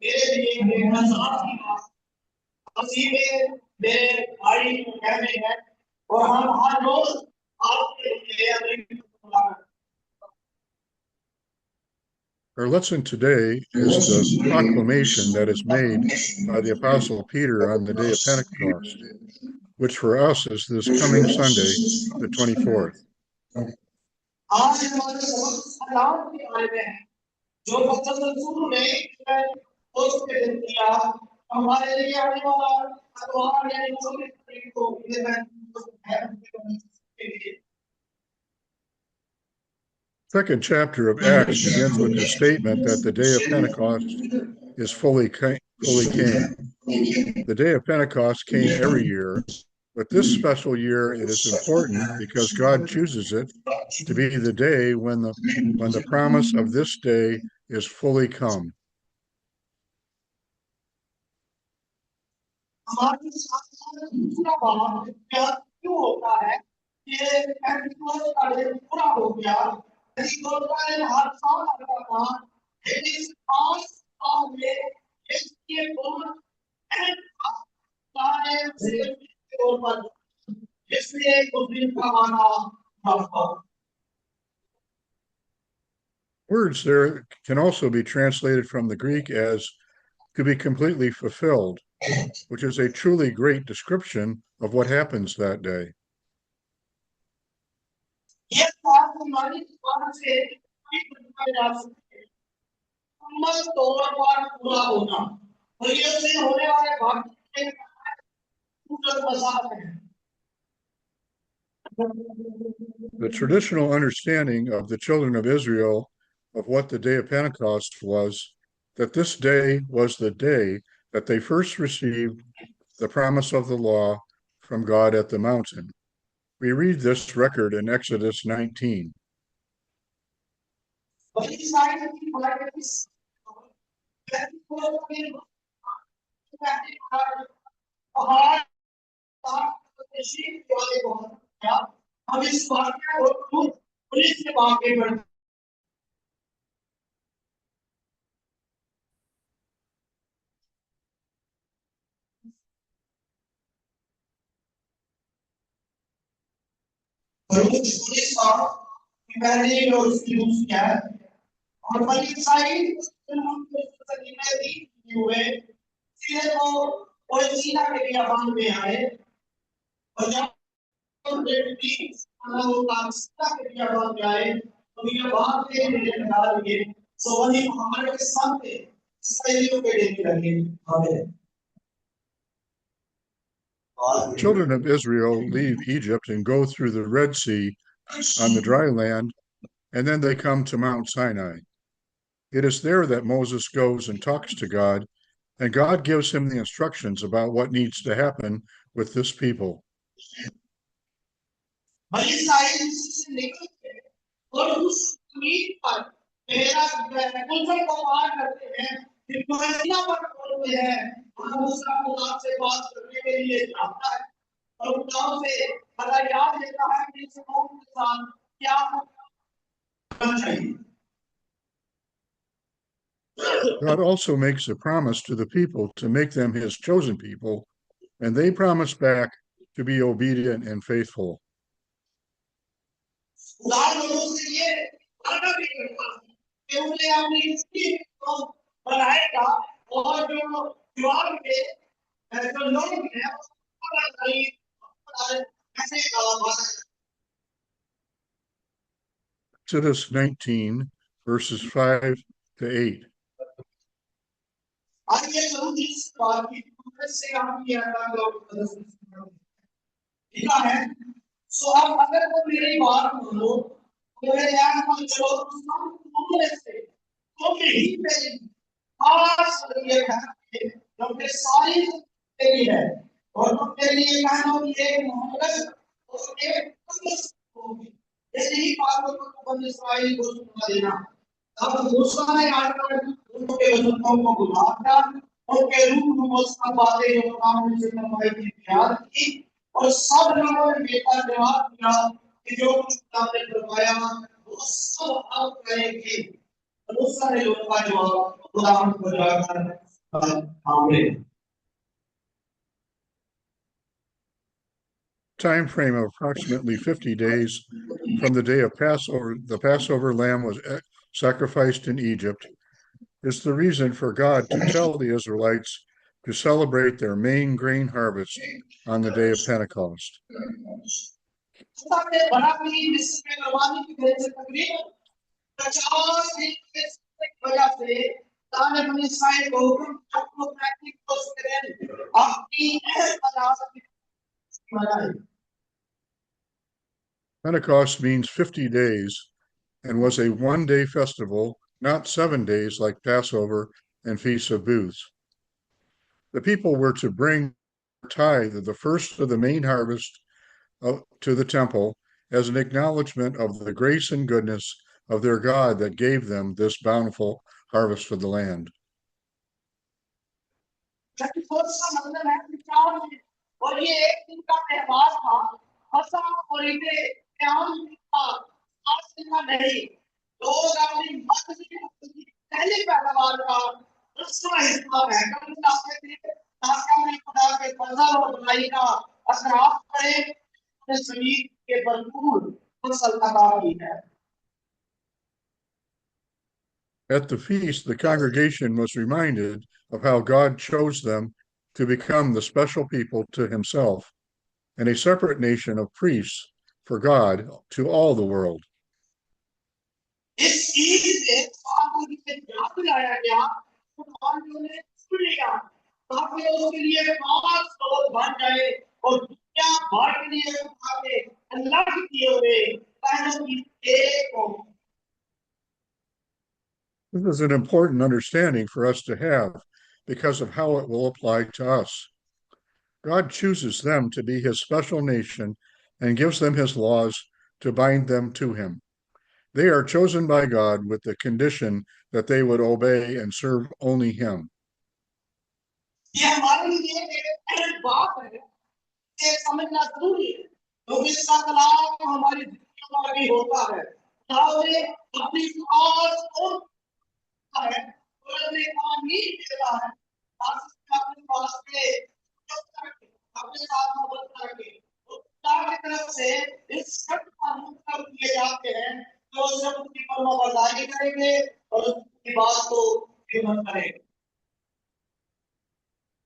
मेरे लिए बेहसास की बात मसीह में मेरे भाई कहने हैं और हम हर रोज आपके लिए अपनी Our lesson today is the proclamation that is made by the Apostle Peter on the day of Pentecost, which for us is this coming Sunday, the 24th. आज हमारे सबक सलाम के बारे में है जो मतलब रसूल ने उस के दिन किया हमारे लिए आने वाला अखबार यानी मुस्लिम को Second chapter of Acts begins with the statement that the day of Pentecost is fully came. The day of Pentecost came every year, but this special year it is important because God chooses it to be the day when the promise of this day is fully come. Words there can also be translated from the Greek as to be completely fulfilled, which is a truly great description of what happens that day. The traditional understanding of the children of Israel of what the day of Pentecost was that this day was the day that they first received the promise of the law from God at the mountain. We read this record in Exodus 19. और बल्कि side हम दी हुए सीधे तो कोई सीना के लिए बांध में आए और जब तो ये बात के लिए निकाल के सो वही हमारे सामने सहेलियों के लिए लगे हमें The children of Israel leave Egypt and go through the Red Sea on the dry land, and then they come to Mount Sinai. It is there that Moses goes and talks to God, and God gives him the instructions about what needs to happen with this people. God also makes a promise to the people to make them his chosen people, and they promise back to be obedient and faithful. Exodus 19, verses 5 to 8. सो आप अगर तो मेरी बात सुनो तो मेरे यहाँ पर चलो तो नहीं मेरी खास ये है क्योंकि सारी तेरी है और तो तेरे लिए कहना कि एक मोहब्बत और एक खुश होगी यही बात को बंद इस्राएल को सुना देना अब मूसा ने आकर उनके वचनों को बुलाया उनके रूप में उसका बातें जो काम से करवाई थी याद की और सब लोगों ने बेटा जवाब दिया कि जो कुछ आपने करवाया वो सब आप करेंगे बहुत सारे लोगों का जवाब खुदावंद को जाकर आमीन। Time frame of approximately 50 days from the day of Passover, the Passover lamb was sacrificed in Egypt, is the reason for God to tell the Israelites to celebrate their main grain harvest on the day of Pentecost. Pentecost means 50 days and was a one-day festival, not 7 days like Passover and Feast of Booths. The people were to bring tithe of the first of the main harvest to the temple as an acknowledgement of the grace and goodness of their God that gave them this bountiful harvest of the land. At the feast, the congregation was reminded of how God chose them to become the special people to himself and a separate nation of priests for God to all the world. This is an important understanding for us to have because of how it will apply to us. God chooses them to be his special nation and gives them his laws to bind them to him. They are chosen by God with the condition that they would obey and serve only him.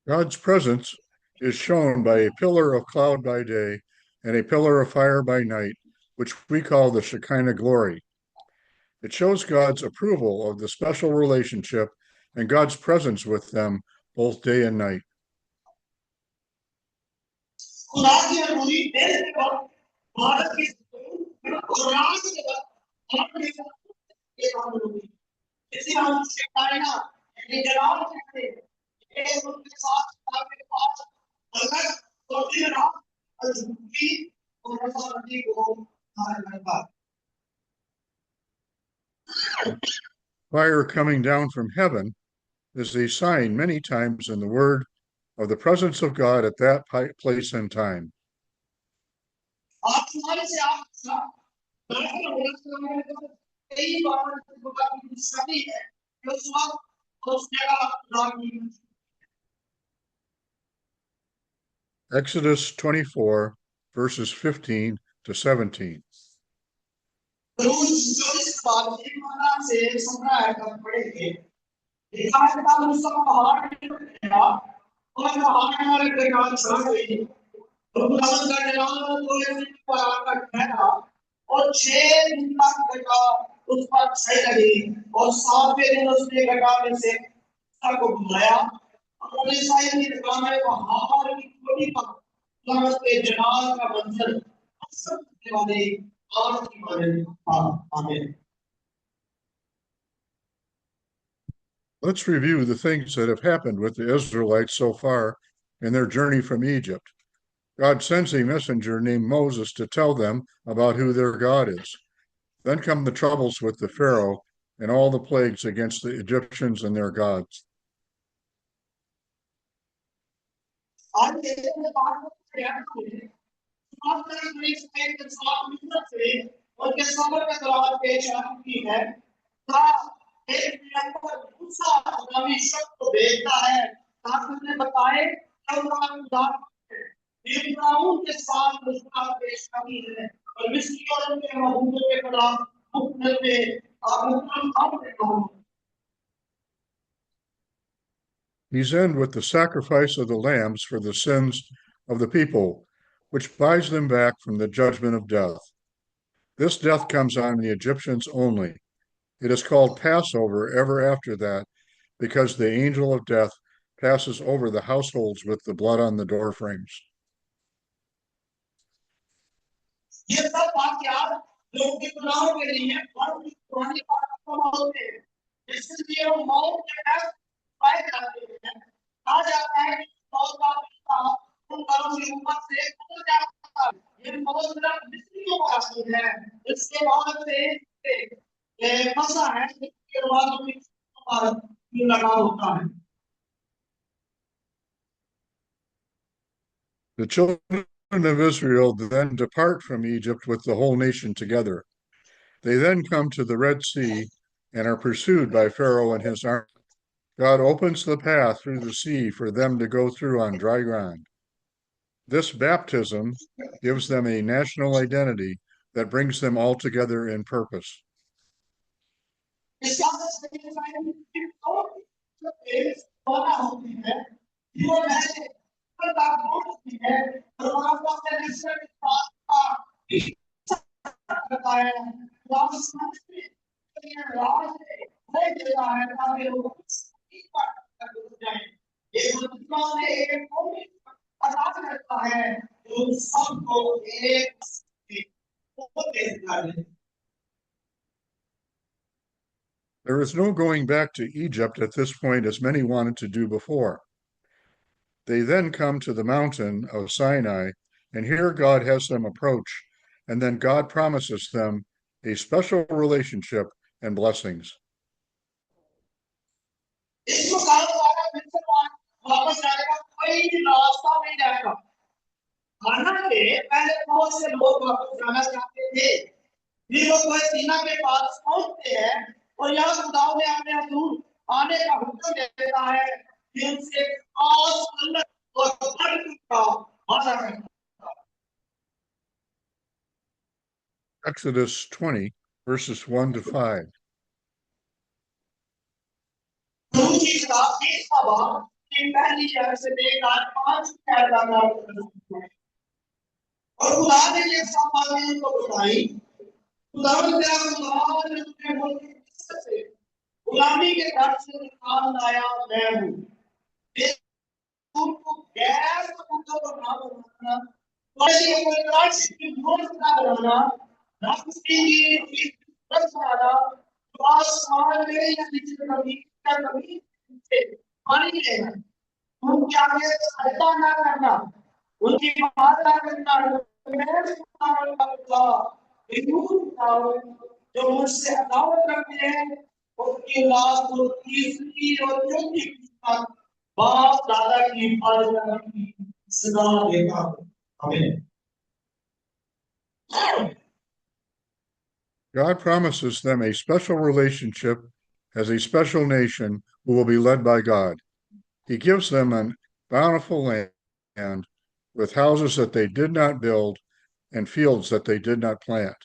God's presence is shown by a pillar of cloud by day and a pillar of fire by night, which we call the Shekinah glory. It shows God's approval of the special relationship and God's presence with them both day and night. Fire coming down from heaven is a sign many times in the Word of the presence of God at that place and time. Exodus 24, verses 15 to 17. और 6 दिन तक घटा उस पर छाई रही और 7वें दिन उसने घटा में से को बुलाया और ईसाई की घटा में पहाड़ की छोटी पर नमस्ते जनाब का मंजर सबसे वाले आज की वाले आमीन. Let's review the things that have happened with the Israelites so far in their journey from Egypt. God sends a messenger named Moses to tell them about who their God is. Then come the troubles with the Pharaoh and all the plagues against the Egyptians and their gods. भेजता है ताकि उन्हें बताए कि उनका उद्धार है। देवताओं के साथ उसका पेशकशी है और मिस्री और उनके महबूबों के खिलाफ मुकदमे में These end with the sacrifice of the lambs for the sins of the people, which buys them back from the judgment of death. This death comes on the Egyptians only. It is called Passover ever after that, because the angel of death passes over the households with the blood on the doorframes. ये सब वाकयात लोगों के गुनाहों के लिए बहुत पुरानी बातों होते हैं, इसलिए वो मौत के डर पाए जाते हैं। कहा जाता है कि मौत का पिता उन घरों के ऊपर से गुजर जाता है। ये मौत सिर्फ मिस्रियों का असर है, इसके बाद से फंसा है, इसके बाद भी लगा होता है। The children of Israel then depart from Egypt with the whole nation together. They then come to the Red Sea and are pursued by Pharaoh and his army. God opens the path through the sea for them to go through on dry ground. This baptism gives them a national identity that brings them all together in purpose. There is no going back to Egypt at this point, as many wanted to do before. They then come to the mountain of Sinai, and here God has them approach, and then God promises them a special relationship and blessings. हालांकि पहले बहुत से लोग वापस जाना चाहते थे, ये लोग वह सीना के पास पहुंचते हैं और यहाँ खुदावंद ने अपने हजूर आने का हुक्म देता है कि उनसे खास अलग और बर्कत का वादा करता है। Exodus 20, verses 1 to 5. प्रभु की किताब 20वां बाब की पहली आयत से लेकर 5 आयत तक और खुदा ने ये सब बातें उनको बताई। खुदावंद तेरा खुदा ने तुझे मुल्क की मिस्र से गुलामी के घर से निकाल लाया मैं हूँ। तुमको गैर सपूतों को ना बनाना, तुम्हारे कोई राज की मूर्त ना बनाना, ना किसी बस वाला जो आसमान में या नीचे कभी से पानी लेना, तुम क्या सहायता ना करना, उनकी बात करना, जो मुझसे अदावत रखते हैं उनकी औलाद को तीसरी और चौथी बाप दादा की इबादत की सदा देगा। आमीन। God promises them a special relationship as a special nation who will be led by God. He gives them a bountiful land with houses that they did not build and fields that they did not plant.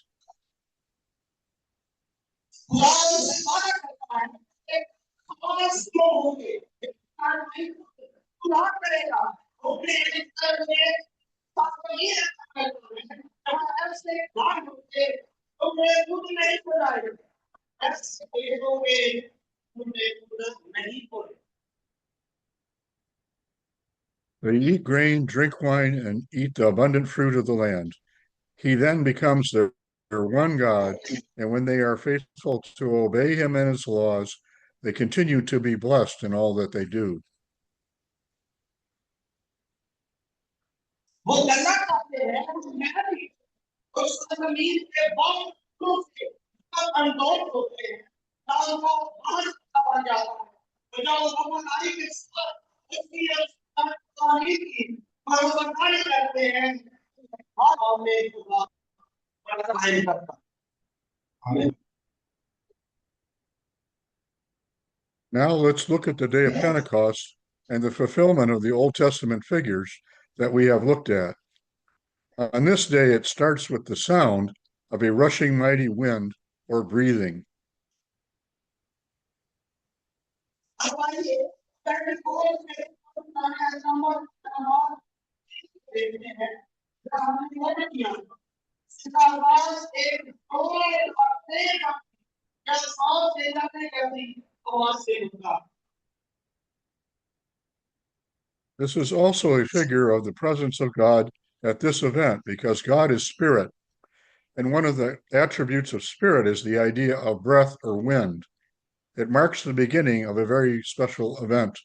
They eat grain, drink wine, and eat the abundant fruit of the land. He then becomes their one God, and when they are faithful to obey him and his laws, they continue to be blessed in all that they do. Now let's look at the day of Pentecost and the fulfillment of the Old Testament figures that we have looked at. On this day, it starts with the sound of a rushing mighty wind or breathing. This is also a figure of the presence of God at this event because God is spirit. And one of the attributes of spirit is the idea of breath or wind. It marks the beginning of a very special event.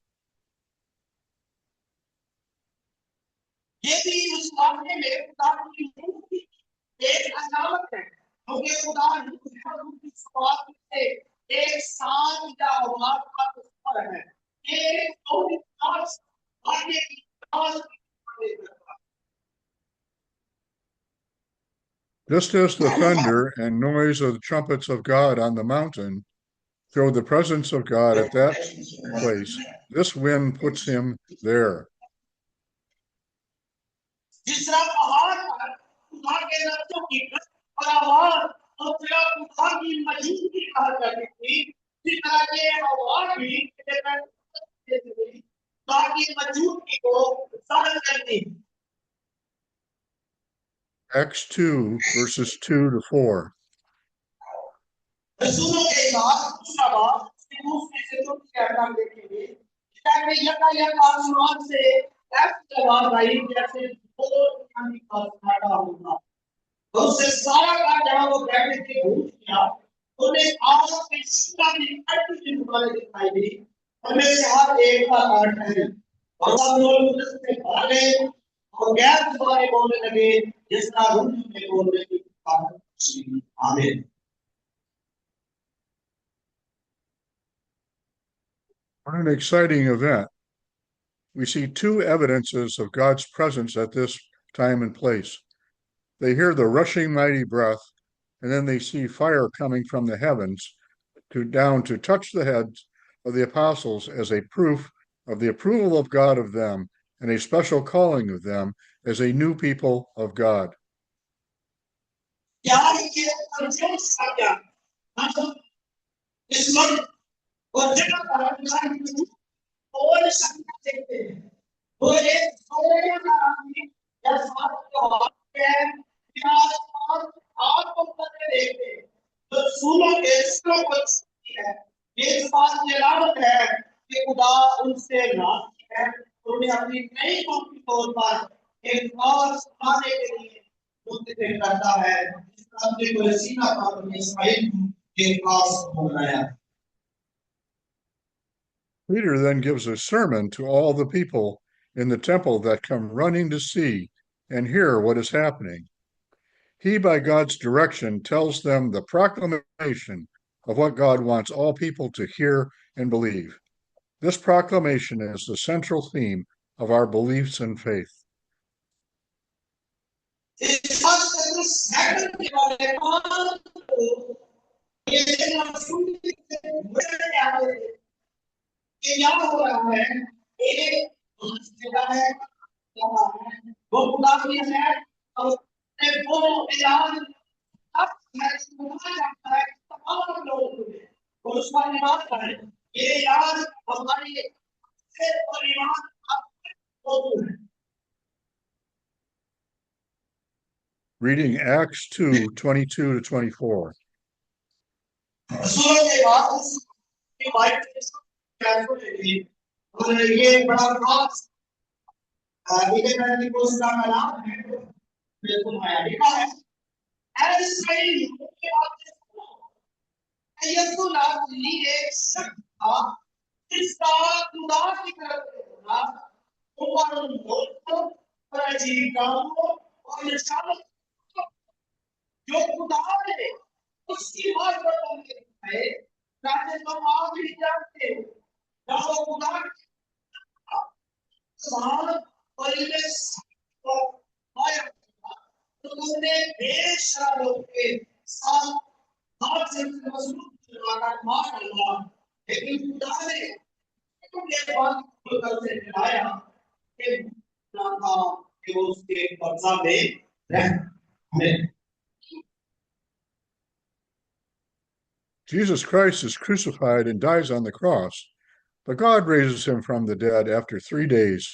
Just as the thunder and noise of the trumpets of God on the mountain show the presence of God at that place, this wind puts him there. Acts 2, verses 2 to 4. Amen. What an exciting event. We see two evidences of God's presence at this time and place. They hear the rushing mighty breath, and then they see fire coming from the heavens down to touch the heads of the apostles as a proof of the approval of God of them and a special calling of them as a new people of God. Peter then gives a sermon to all the people in the temple that come running to see and hear what is happening. He, by God's direction, tells them the proclamation of what God wants all people to hear and believe. This proclamation is the central theme of our beliefs and faith. Reading Acts 2, 22 to 24. लेकिन खुदा ने के बाद खुद से दिलाया कि ना था कि वो उसके कब्जा में रह। हमें Jesus Christ is crucified and dies on the cross, but God raises him from the dead after 3 days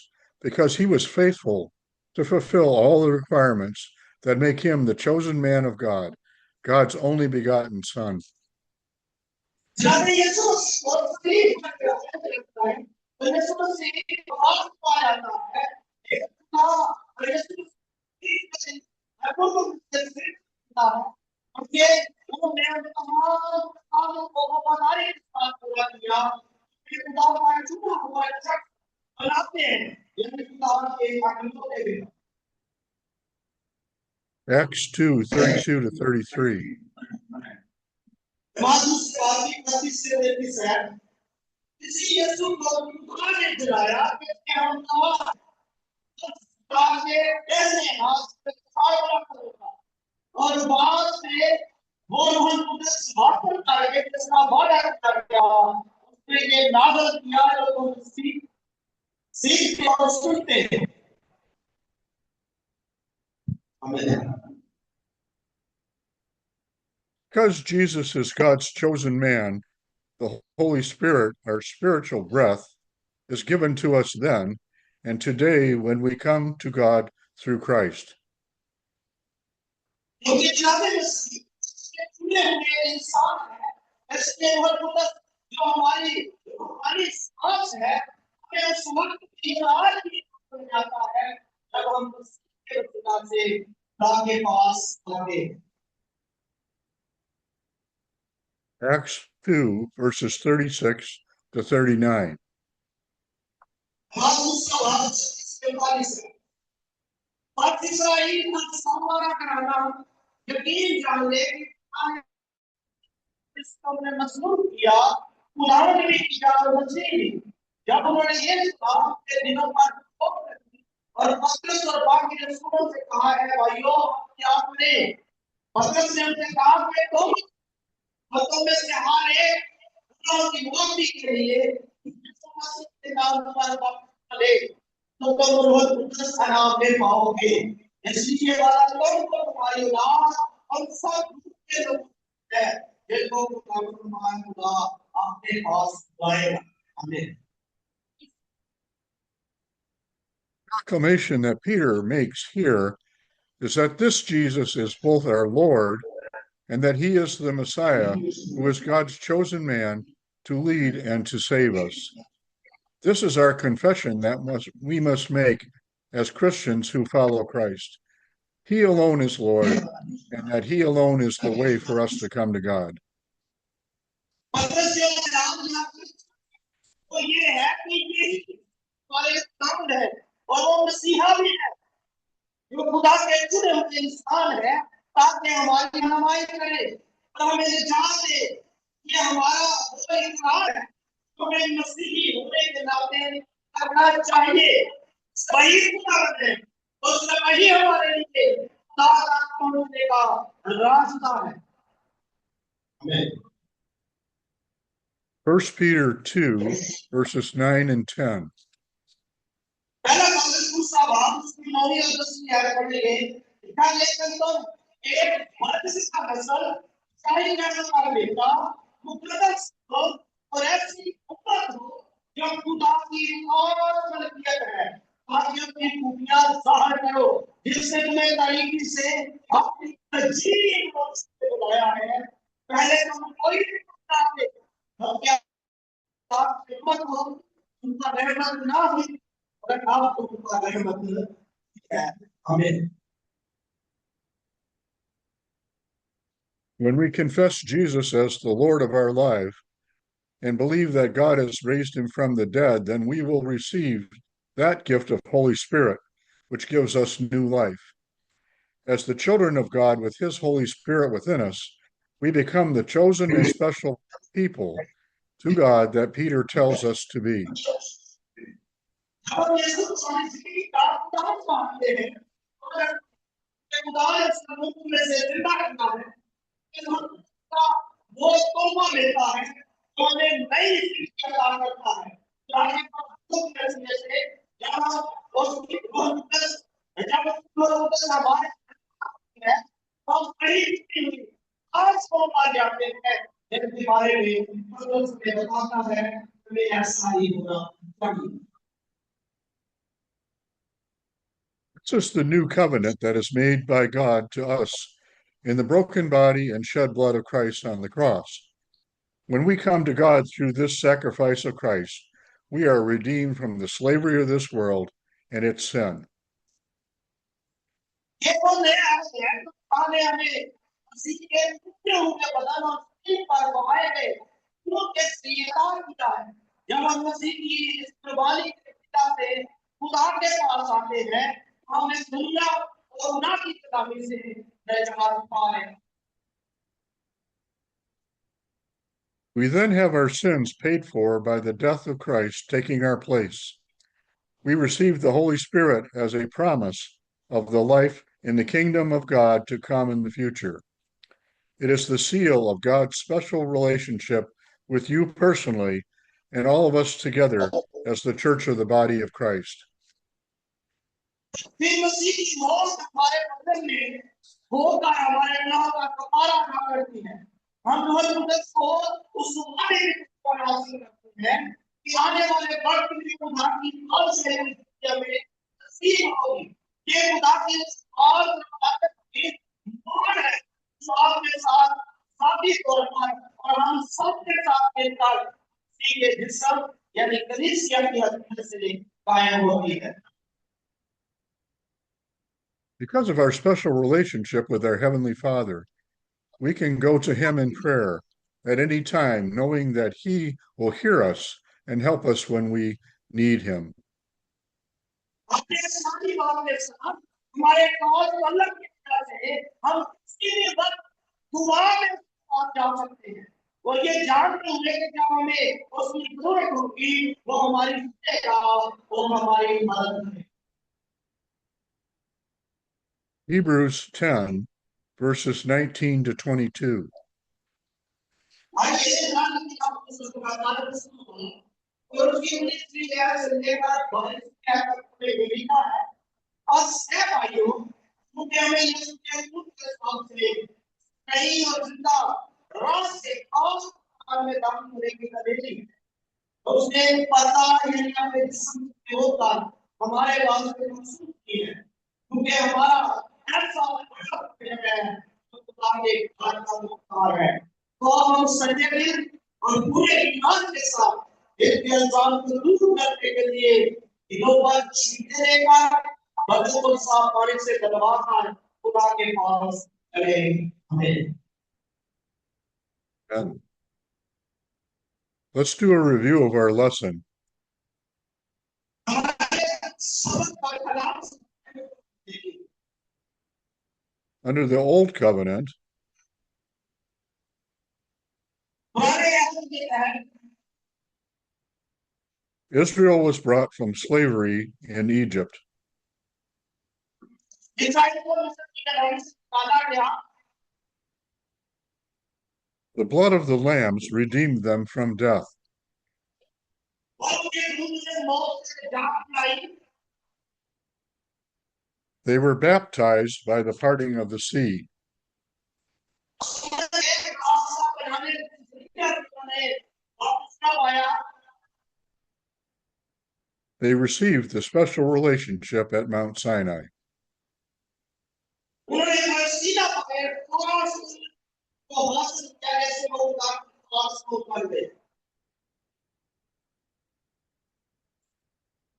because he was faithful to fulfill all the requirements that make him the chosen man of God, God's only begotten Son. जाते यीशु और सही करता है तो यीशु मसीह बहुत पाया जाता है एक था और यीशु मसीह आपको तो देखता है उनके वो मैं तमाम कामों को हमारे साथ पूरा किया कि खुदा का चुना हुआ शख्स बनाते हैं यही खुदा के आत्मा दे देगा Acts 2:32 to 33. मासूस काफी गति से देती है इसी यीशु को खुदा ने दिलाया कि हम नवा के ऐसे हाथ से फाड़ करूंगा और बाद में वो हम कुछ वापस करके जिसका बॉर्डर कर गया उसने ये नाजल किया जो तुम सीख और सुनते हैं आमीन Because Jesus is God's chosen man, the Holy Spirit, our spiritual breath, is given to us then and today when we come to God through Christ. क्योंकि जाने में चुने हुए इंसान है इसलिए वह पुत्र जो हमारी सांस है हमें उस वक्त की याद भी आता है जब हम उसके पिता से खुदा के पास आते हैं Acts 2, verses 36 to 39. उदाहरण भी किया जब उन्होंने ये सुना कि दिनों पर और पतरस और बाकी रसूलों से कहा है भाइयों क्या आपने पतरस ने उनसे कहा कि तुम मतों में से हर एक की मुक्ति के लिए के नाम पर ले तो तुम रोज उस नाम में पाओगे इसलिए वाला तुम तो तुम्हारी औलाद और सब के लोग है जिनको मान खुदा अपने पास लाएगा आमीन Proclamation that Peter makes here is that this Jesus is both our Lord and that he is the Messiah who is God's chosen man to lead and to save us. This is our confession that we must make as Christians who follow Christ. He alone is Lord, and that he alone is the way for us to come to God. और वो मसीहा भी है जो खुदा के चुने हुए इंसान है ताकि हमारी रहनुमाई करे और हमें निजात दे ये हमारा वो इकरार है जो हमें मसीही होने के नाते करना चाहिए सही खुदा है और सही हमारे लिए खुदा तक पहुंचने का रास्ता है आमीन 1 Peter 2, verses 9 and 10. पहला पत्रस दूसरा भाग उसकी 9 और 10 आयत पढ़ेंगे लिखा लेकिन तुम एक मनुष्य का नस्ल शाही नस्ल का बेटा मुकद्दस हो और ऐसी उम्मत हो जो खुदा की और मलकियत है ताकि अपनी खूबियां जाहिर करो जिससे तुम्हें तरीके से अपनी तजीब से बुलाया है पहले तुम कोई भी खुदा थे हम क्या आप हिम्मत हो उनका रहमत ना हुई Amen. When we confess Jesus as the Lord of our life and believe that God has raised him from the dead, then we will receive that gift of Holy Spirit, which gives us new life. As the children of God with his Holy Spirit within us, we become the chosen and special people to God that Peter tells us to be. और यीशु मसीह का नाम मानते हैं और उदाहरण समूह में से जिंदा करना है कि हम का वो तौबा लेता है हमें नई शिक्षा प्रदान करता है। चाहे से जहाँ उसकी जब हमारे है हम कहीं आज को आ जाते हैं जिनके बारे में बताता है हमें ऐसा ही होना चाहिए। This is the new covenant that is made by God to us in the broken body and shed blood of Christ on the cross. When we come to God through this sacrifice of Christ, we are redeemed from the slavery of this world and its sin. जब हम मसीह की इस कुर्बानी के पिता से खुदा के पास आते हैं हम इस दुनिया और गुनाह की गुलामी से निजात पाए। We then have our sins paid for by the death of Christ taking our place. We receive the Holy Spirit as a promise of the life in the kingdom of God to come in the future. It is the seal of God's special relationship with you personally and all of us together as the church of the body of Christ. फिर मसीह की मौत हमारे बदन में होकर हमारे गुनाह का कफारा अदा करती है। हम रोज को उस वादे को हासिल करते हैं कि आने वाले वक्त में खुदा की और से हमें तस्लीम होगी। ये खुदा की और ताकत की मोहर है जो आपके साथ साथी तौर पर और हम सबके साथ मिलकर के जिस्म यानी कलीसिया की हकीकत से कायम होती है। Because of our special relationship with our Heavenly Father, we can go to Him in prayer at any time, knowing that He will hear us and help us when we need Him. और ये जानते हुए कि जब हमें उसकी जरूरत होगी वो हमारी सुनेगा वो हमारी मदद करेगा। Hebrews 10, verses 19 to 22. उसने पता हमारे वास्ते महसूस की है क्योंकि हमारा ऐसा है तो हम सच्चे और पूरे ईमान के साथ एक इंसान को दूर करने के लिए दिलों पर छींटे देकर बदल को साफ पानी से गलवाकर खुदा के पास चले हमें। Let's do a review of our lesson. Under the Old Covenant, Israel was brought from slavery in Egypt. The blood of the lambs redeemed them from death. They were baptized by the parting of the sea. They received the special relationship at Mount Sinai.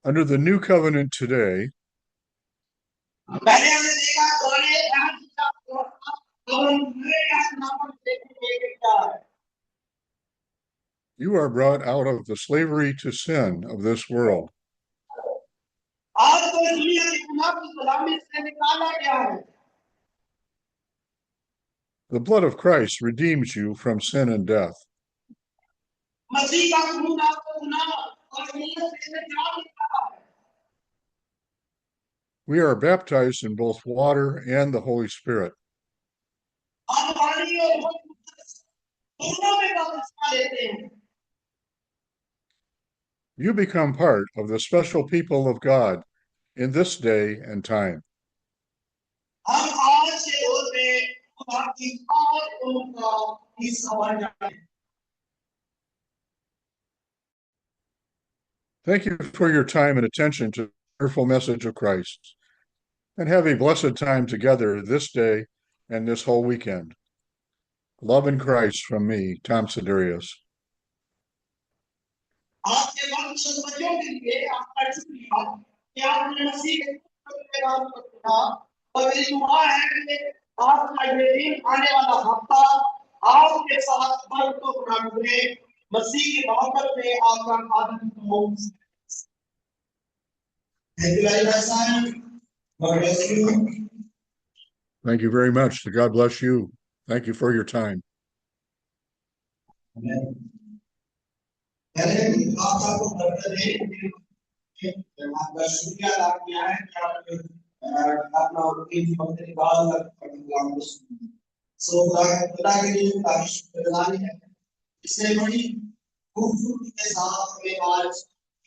Under the new covenant today, you are brought out of the slavery to sin of this world. The blood of Christ redeems you from sin and death. We are baptized in both water and the Holy Spirit. You become part of the special people of God in this day and time. हम आज के रोज में खुदा की खास का हिस्सा बन जाते हैं। Thank you for your time and attention to the wonderful message of Christ, and have a blessed time together this day and this whole weekend. Love in Christ from me, Tom Siderius. आपके वंशजों के लिए आपका शुक्रिया कि आपने मसीह के नाम पर खुदा और मेरी दुआ है कि आपका ये दिन आने वाला हफ्ता आपके साथ बरकतों भरा गुजरे मसीह की मोहब्बत में आपका खादिम हो। Thank you very much, son. God bless you. Thank you very much. God bless you. Thank you for your time. Amen. आपको बरकत दे। आपका शुक्रिया अदा किया है कि आपने अपना वक्त निकाल कर सो खुदा के लिए शुक्रगुजारी है। इससे बड़ी खूबसूरती के साथ हमें आज